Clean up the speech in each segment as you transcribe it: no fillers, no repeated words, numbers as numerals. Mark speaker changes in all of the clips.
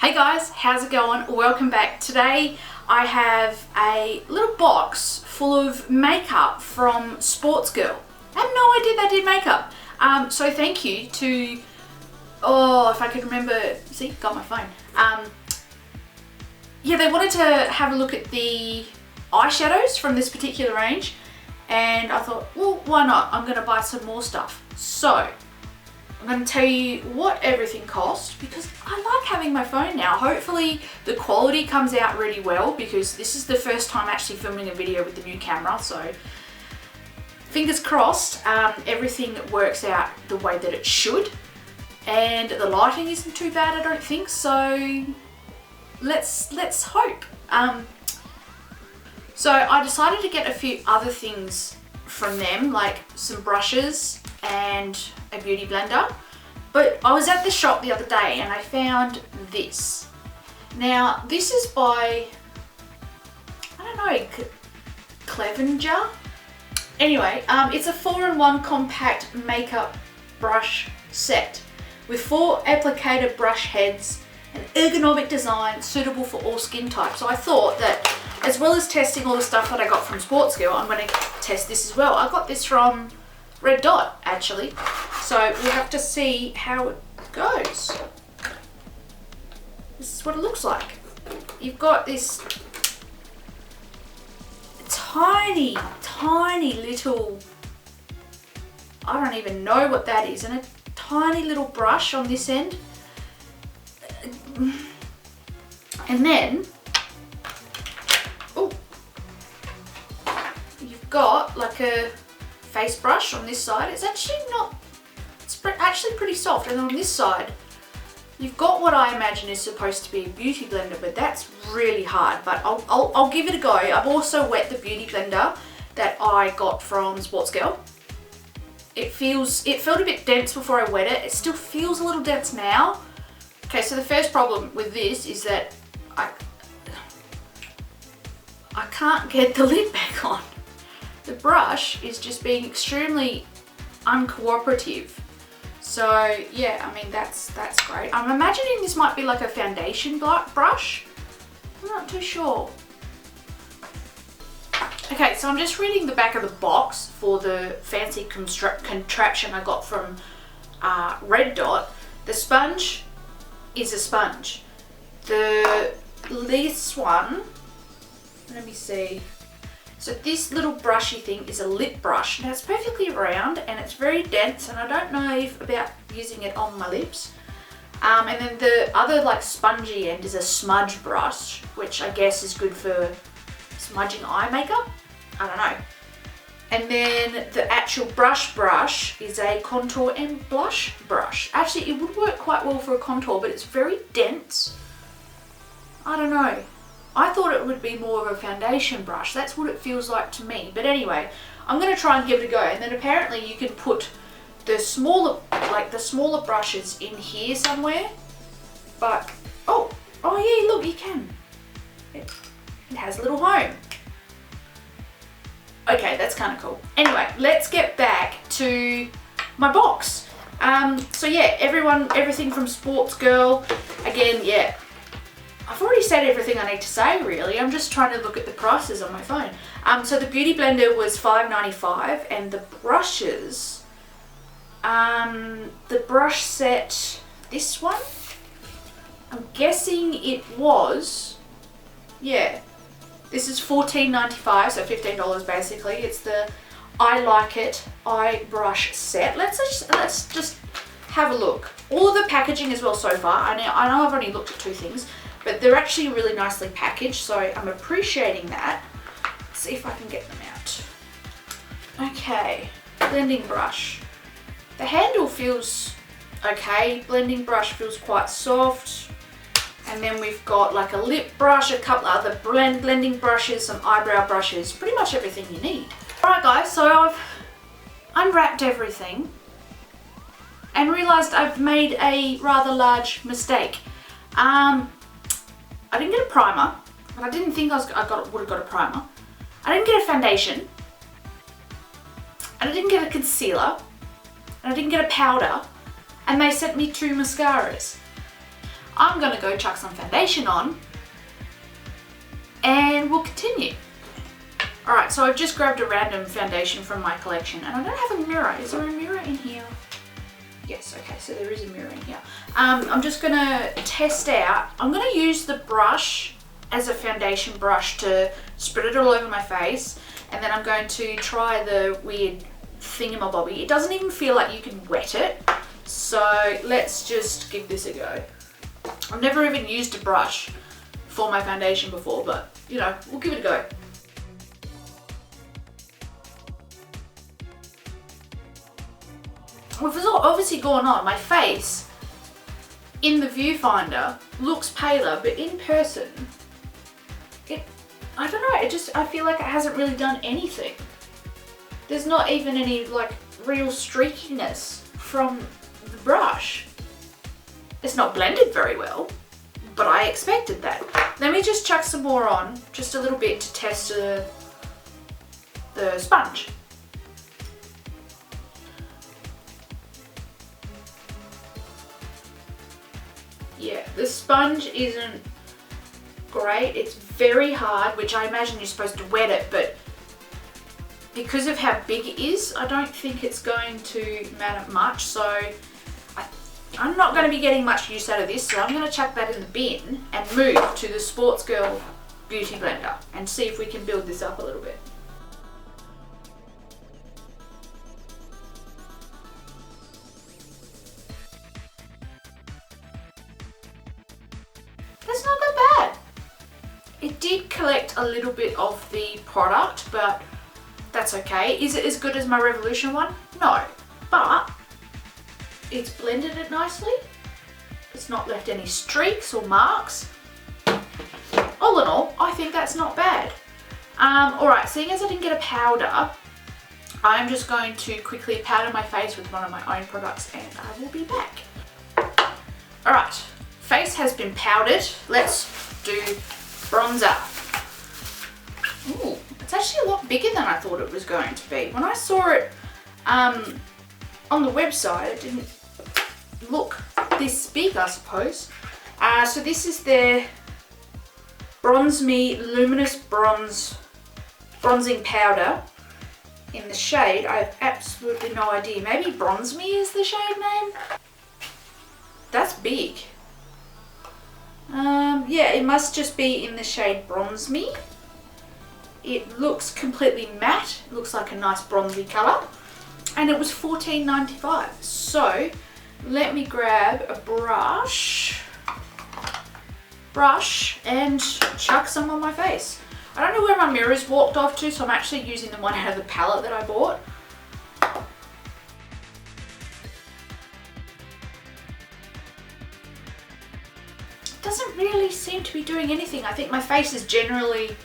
Speaker 1: Hey guys, how's it going? Welcome back. Today I have a little box full of makeup from Sportsgirl. I had no idea they did makeup. So thank you to, if I could remember, see, got my phone. Yeah, they wanted to have a look at the eyeshadows from this particular range, and I thought, well, why not? I'm gonna buy some more stuff. So I'm going to tell you what everything cost because I like having my phone now. Hopefully the quality comes out really well because this is the first time actually filming a video with the new camera, so fingers crossed everything works out the way that it should, and the lighting isn't too bad, I don't think, so let's hope. So I decided to get a few other things from them, like some brushes and a beauty blender, but I was at the shop the other day and I found this. Now this is by, I don't know, Clevenger. Anyway, it's a 4-in-1 compact makeup brush set with 4 applicator brush heads, an ergonomic design suitable for all skin types. So I thought that as well as testing all the stuff that I got from Sportsgirl, I'm going to test this as well. I got this from Red Dot actually, so we'll have to see how it goes. This is what it looks like. You've got this tiny little, I don't even know what that is, and a tiny little brush on this end, and then you've got like a face brush on this side. It's actually not, it's actually pretty soft, and then on this side you've got what I imagine is supposed to be a beauty blender, but that's really hard, but I'll give it a go. I've also wet the beauty blender that I got from Sportsgirl. It felt a bit dense before I wet it. It still feels a little dense now. Okay, so the first problem with this is that I can't get the lid back on. The brush is just being extremely uncooperative. So yeah, I mean that's great. I'm imagining this might be like a foundation brush. I'm not too sure. Okay, so I'm just reading the back of the box for the fancy contraption I got from Red Dot. The sponge is a sponge. This one, let me see. So this little brushy thing is a lip brush. Now it's perfectly round and it's very dense, and I don't know about using it on my lips. And then the other like spongy end is a smudge brush, which I guess is good for smudging eye makeup. I don't know. And then the actual brush is a contour and blush brush. Actually, it would work quite well for a contour, but it's very dense. I don't know. I thought it would be more of a foundation brush. That's what it feels like to me. But anyway, I'm going to try and give it a go. And then apparently you can put the smaller brushes in here somewhere. But, oh yeah, look, you can. It has a little home. Okay, that's kind of cool. Anyway, let's get back to my box. So yeah, everything from Sportsgirl. Again, yeah. I've already said everything I need to say really. I'm just trying to look at the prices on my phone. So the beauty blender was $5.95, and the brushes, the brush set, this one, I'm guessing it was, yeah, this is $14.95, so $15 basically. It's the I Like It eye brush set. Let's just have a look. All of the packaging as well so far. I know I've only looked at 2 things, but they're actually really nicely packaged, so I'm appreciating that. Let's see if I can get them out. Okay, blending brush. The handle feels okay. Blending brush feels quite soft. And then we've got like a lip brush, a couple other blending brushes, some eyebrow brushes, pretty much everything you need. Alright guys, so I've unwrapped everything and realised I've made a rather large mistake. I didn't get a primer, but I didn't think I would have got a primer. I didn't get a foundation, and I didn't get a concealer, and I didn't get a powder, and they sent me 2 mascaras. I'm gonna go chuck some foundation on and we'll continue. Alright, so I've just grabbed a random foundation from my collection and I don't have a mirror. Is there a mirror in here? Yes, okay, so there is a mirror in here. I'm just gonna test out. I'm gonna use the brush as a foundation brush to spread it all over my face, and then I'm going to try the weird thingamabobby. It doesn't even feel like you can wet it, so let's just give this a go. I've never even used a brush for my foundation before, but you know, we'll give it a go. Well, it's obviously gone on. My face in the viewfinder looks paler, but in person, I don't know, I feel like it hasn't really done anything. There's not even any like real streakiness from the brush. It's not blended very well, but I expected that. Let me just chuck some more on, just a little bit to test the sponge. Yeah, the sponge isn't great. It's very hard, which I imagine you're supposed to wet it, but because of how big it is, I don't think it's going to matter much. So I'm not going to be getting much use out of this, so I'm going to chuck that in the bin and move to the Sportsgirl Beauty Blender and see if we can build this up a little bit. That's not that bad. It did collect a little bit of the product, but that's okay. Is it as good as my Revolution one? No, but it's blended it nicely. It's not left any streaks or marks. All in all, I think that's not bad. Alright, seeing as I didn't get a powder, I'm just going to quickly powder my face with one of my own products and I will be back. Alright, face has been powdered. Let's do bronzer. Ooh, it's actually a lot bigger than I thought it was going to be. When I saw it on the website, it didn't look this big, I suppose. So this is the Bronze Me Luminous Bronzing Powder in the shade. I have absolutely no idea. Maybe Bronze Me is the shade name? That's big. Yeah, it must just be in the shade Bronze Me. It looks completely matte. It looks like a nice bronzy colour. And it was $14.95. So let me grab a brush and chuck some on my face. I don't know where my mirror's walked off to, so I'm actually using the one out of the palette that I bought. Doesn't really seem to be doing anything. I think my face is generally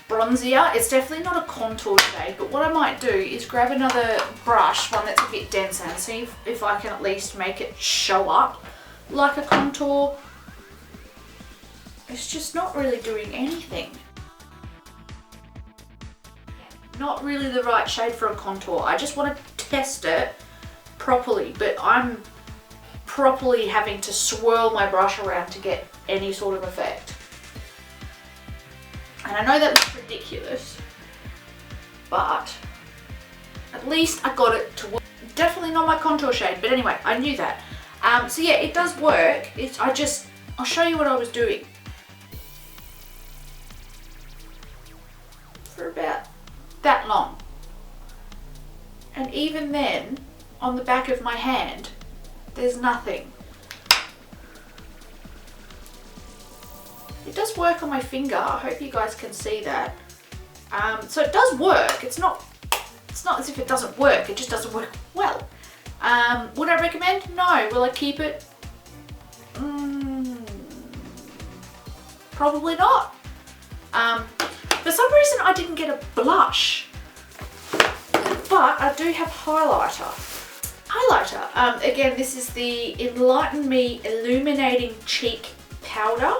Speaker 1: bronzier. It's definitely not a contour shade, but what I might do is grab another brush, one that's a bit denser, and see if I can at least make it show up like a contour. It's just not really doing anything. Not really the right shade for a contour. I just want to test it properly, but I'm properly having to swirl my brush around to get any sort of effect. And I know that looks ridiculous, but at least I got it to work. Definitely not my contour shade, but anyway, I knew that. So yeah, it does work. I'll show you what I was doing. For about that long. And even then, on the back of my hand, there's nothing. It does work on my finger. I hope you guys can see that. So it does work. It's not as if it doesn't work. It just doesn't work well. Would I recommend? No. Will I keep it? Probably not. For some reason I didn't get a blush, but I do have highlighter. Again, this is the Enlighten Me Illuminating Cheek Powder.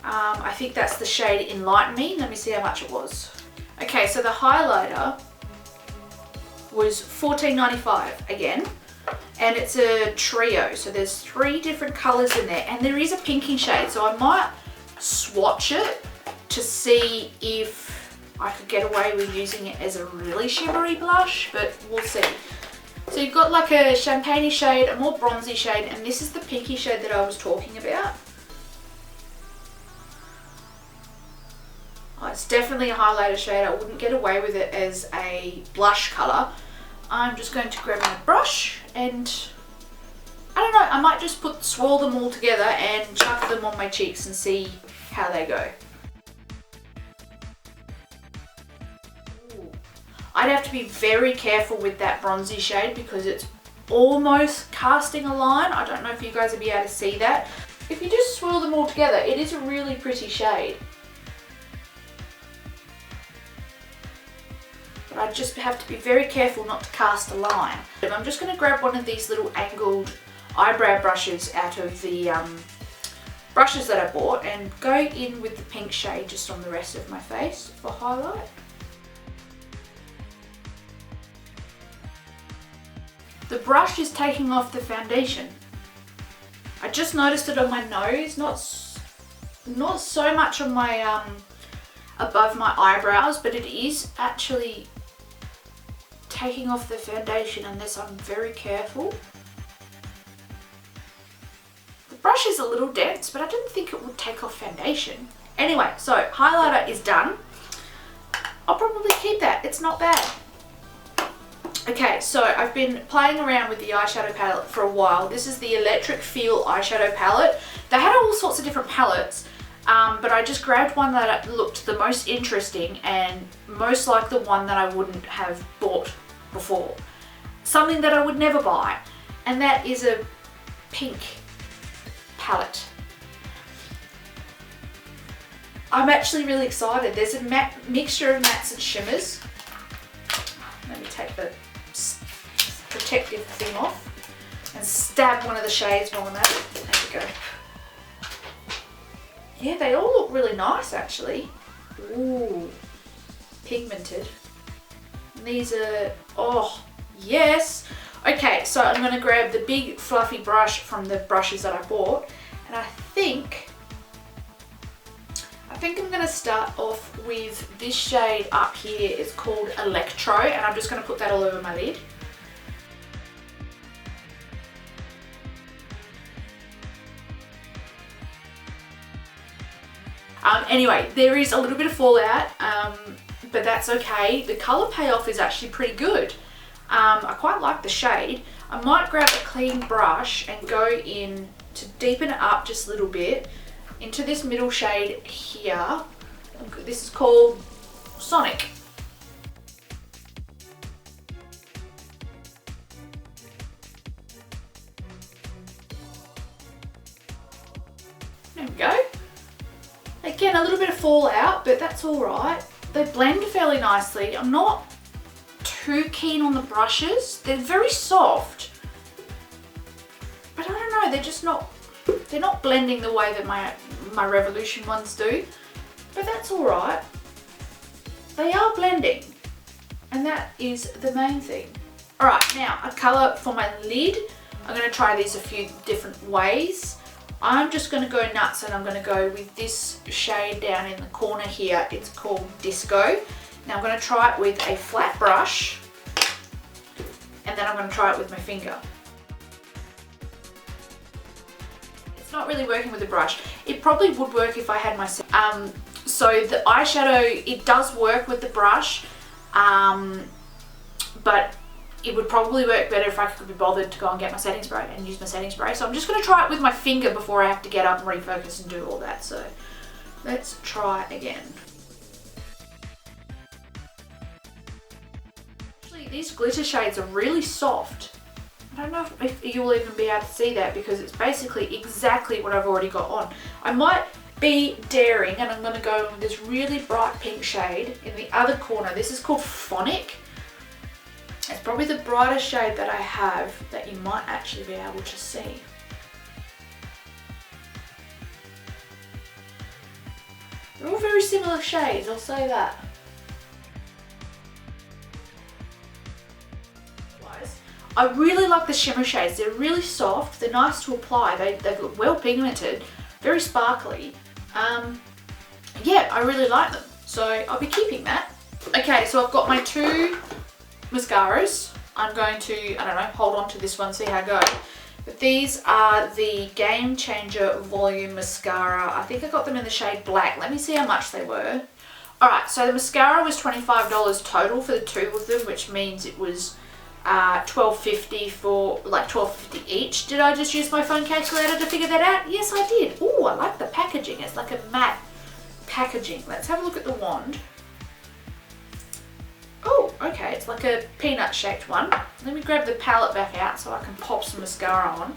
Speaker 1: I think that's the shade Enlighten Me. Let me see how much it was. Okay, so the highlighter was $14.95 again, and it's a trio. So there's 3 different colors in there, and there is a pinky shade. So I might swatch it to see if I could get away with using it as a really shimmery blush, but we'll see. So you've got like a champagne shade, a more bronzy shade, and this is the pinky shade that I was talking about. Oh, it's definitely a highlighter shade. I wouldn't get away with it as a blush color. I'm just going to grab my brush and I don't know, I might just swirl them all together and chuck them on my cheeks and see how they go. Ooh. I'd have to be very careful with that bronzy shade because it's almost casting a line. I don't know if you guys will be able to see that. If you just swirl them all together, it is a really pretty shade. But I just have to be very careful not to cast a line. I'm just going to grab one of these little angled eyebrow brushes out of the brushes that I bought and go in with the pink shade just on the rest of my face for highlight. The brush is taking off the foundation. I just noticed it on my nose, not so much on my above my eyebrows, but it is actually taking off the foundation unless I'm very careful. The brush is a little dense, but I didn't think it would take off foundation. Anyway, so highlighter is done. I'll probably keep that, it's not bad. Okay, so I've been playing around with the eyeshadow palette for a while. This is the Electric Feel eyeshadow palette. They had all sorts of different palettes, but I just grabbed one that looked the most interesting and most like the one that I wouldn't have bought before. Something that I would never buy, and that is a pink palette. I'm actually really excited. There's a mixture of mattes and shimmers. Let me take the protective thing off and stab one of the shades while I'm at it. There we go. Yeah, they all look really nice actually. Ooh, pigmented. And these are, oh yes. Okay, so I'm going to grab the big fluffy brush from the brushes that I bought, and I think I'm going to start off with this shade up here. It's called Electro, and I'm just going to put that all over my lid. Anyway, there is a little bit of fallout, but that's okay. The colour payoff is actually pretty good. I quite like the shade. I might grab a clean brush and go in to deepen it up just a little bit into this middle shade here. This is called Sonic. There we go. Again, a little bit of fallout, but that's all right. They blend fairly nicely. I'm not too keen on the brushes. They're very soft, but I don't know, they're not blending the way that my Revolution ones do, but that's all right. They are blending, and that is the main thing. All right, now a color for my lid. I'm going to try these a few different ways. I'm just going to go nuts, and I'm going to go with this shade down in the corner here. It's called Disco. Now I'm going to try it with a flat brush, and then I'm going to try it with my finger. It's not really working with the brush. It probably would work if I had my... So the eyeshadow, it does work with the brush, but it would probably work better if I could be bothered to go and get my setting spray and use my setting spray. So I'm just going to try it with my finger before I have to get up and refocus and do all that. So let's try again. Actually, these glitter shades are really soft. I don't know if you will even be able to see that because it's basically exactly what I've already got on. I might be daring, and I'm going to go with this really bright pink shade in the other corner. This is called Phonic. It's probably the brightest shade that I have that you might actually be able to see. They're all very similar shades, I'll say that. I really like the shimmer shades. They're really soft. They're nice to apply. They're well pigmented, very sparkly. Yeah, I really like them. So I'll be keeping that. Okay, so I've got my 2 mascaras. I'm going to, I don't know, hold on to this one, see how it goes. But these are the Game Changer Volume Mascara. I think I got them in the shade Black. Let me see how much they were. Alright, so the mascara was $25 total for the 2 of them, which means it was $12.50 for, like $12.50 each. Did I just use my phone calculator to figure that out? Yes, I did. Oh, I like the packaging. It's like a matte packaging. Let's have a look at the wand. Oh, okay, it's like a peanut shaped one. Let me grab the palette back out so I can pop some mascara on.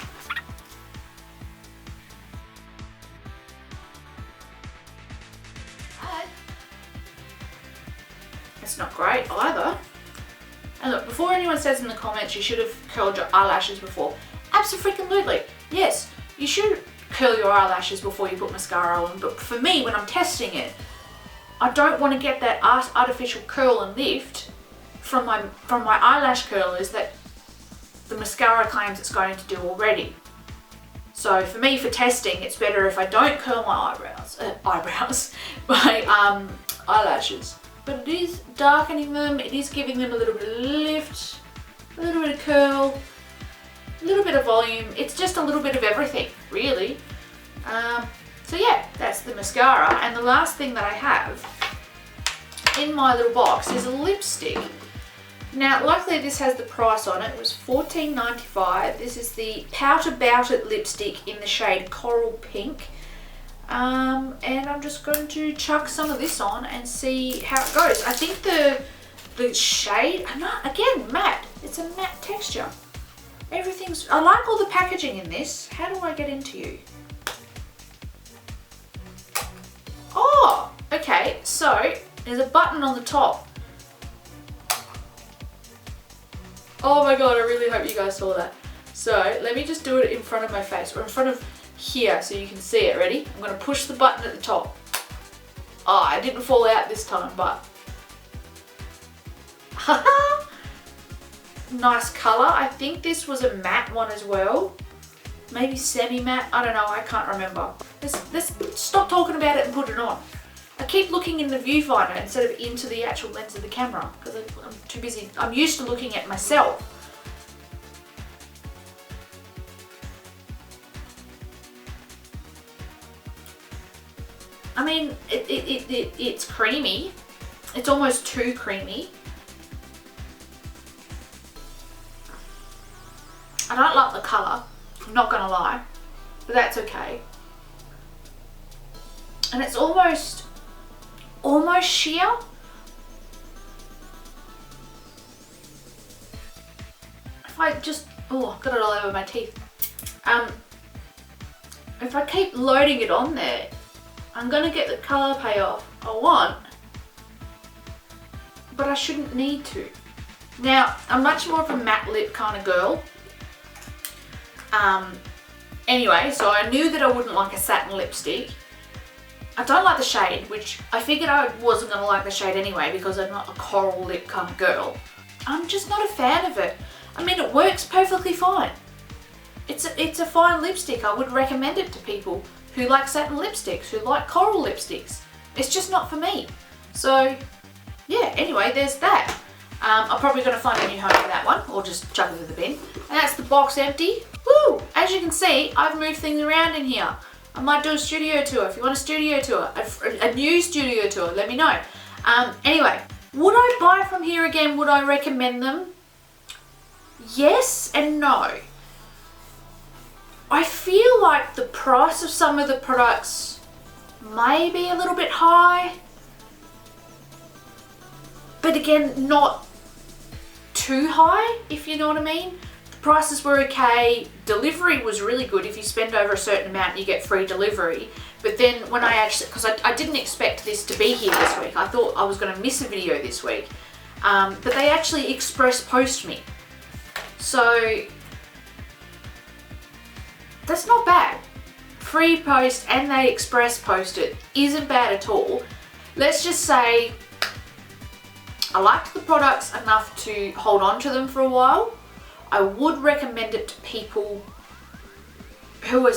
Speaker 1: It's not great either. And look, before anyone says in the comments you should have curled your eyelashes before, absolutely. Yes, you should curl your eyelashes before you put mascara on, but for me, when I'm testing it, I don't want to get that artificial curl and lift from my eyelash curlers that the mascara claims it's going to do already. So for me, for testing, it's better if I don't curl my my eyelashes. But it is darkening them, it is giving them a little bit of lift, a little bit of curl, a little bit of volume. It's just a little bit of everything, really. So yeah, that's the mascara. And the last thing that I have in my little box is a lipstick. Now, luckily this has the price on it. It was $14.95. This is the Pout About It lipstick in the shade Coral Pink. And I'm just going to chuck some of this on and see how it goes. I think the shade, again, matte. It's a matte texture. Everything's, I like all the packaging in this. How do I get into you? Oh, okay, so there's a button on the top. Oh my god, I really hope you guys saw that. So let me just do it in front of my face, or in front of here so you can see it. Ready? I'm going to push the button at the top. Oh, I didn't fall out this time, but haha. Nice colour. I think this was a matte one as well. Maybe semi-matte. I don't know. I can't remember. Let's stop talking about it and put it on. I keep looking in the viewfinder instead of into the actual lens of the camera because I'm too busy. I'm used to looking at myself. I mean, it's creamy. It's almost too creamy. I don't like the colour, I'm not gonna lie, but that's okay. And it's almost sheer. If I just, oh, got it all over my teeth. If I keep loading it on there, I'm gonna get the colour payoff I want, but I shouldn't need to. Now, I'm much more of a matte lip kind of girl. Anyway, so I knew that I wouldn't like a satin lipstick. I don't like the shade, which I figured I wasn't going to like the shade anyway because I'm not a coral lip kind of girl. I'm just not a fan of it. I mean, it works perfectly fine. It's a fine lipstick. I would recommend it to people who like satin lipsticks, who like coral lipsticks. It's just not for me. So, yeah, anyway, there's that. I'm probably going to find a new home for that one, or just chuck it in the bin. And that's the box empty. Woo! As you can see, I've moved things around in here. I might do a studio tour. If you want a studio tour, a new studio tour, let me know. Anyway, would I buy from here again? Would I recommend them? Yes and no. I feel like the price of some of the products may be a little bit high. But again, not too high, if you know what I mean. The prices were okay. Delivery was really good. If you spend over a certain amount, you get free delivery. But then when I actually, because I didn't expect this to be here this week. I thought I was going to miss a video this week. But they actually express post me. So that's not bad. Free post and they express post it isn't bad at all. Let's just say I liked the products enough to hold on to them for a while. I would recommend it to people who are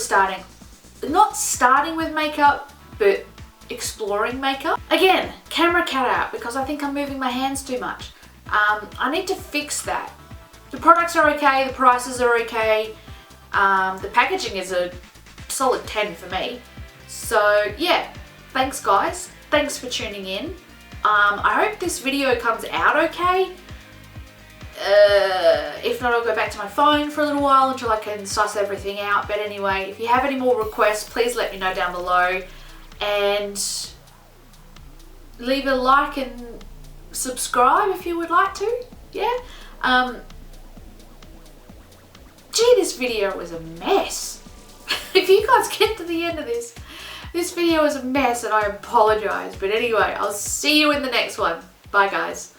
Speaker 1: not starting with makeup, but exploring makeup. Again, camera cut out because I think I'm moving my hands too much. I need to fix that. The products are okay, the prices are okay, the packaging is a solid 10 for me. So yeah, thanks guys, thanks for tuning in. I hope this video comes out okay. If not, I'll go back to my phone for a little while until I can suss everything out. But anyway, if you have any more requests, please let me know down below. And leave a like and subscribe if you would like to. Yeah. Gee, this video was a mess. If you guys get to the end of this video is a mess and I apologize. But anyway, I'll see you in the next one. Bye guys.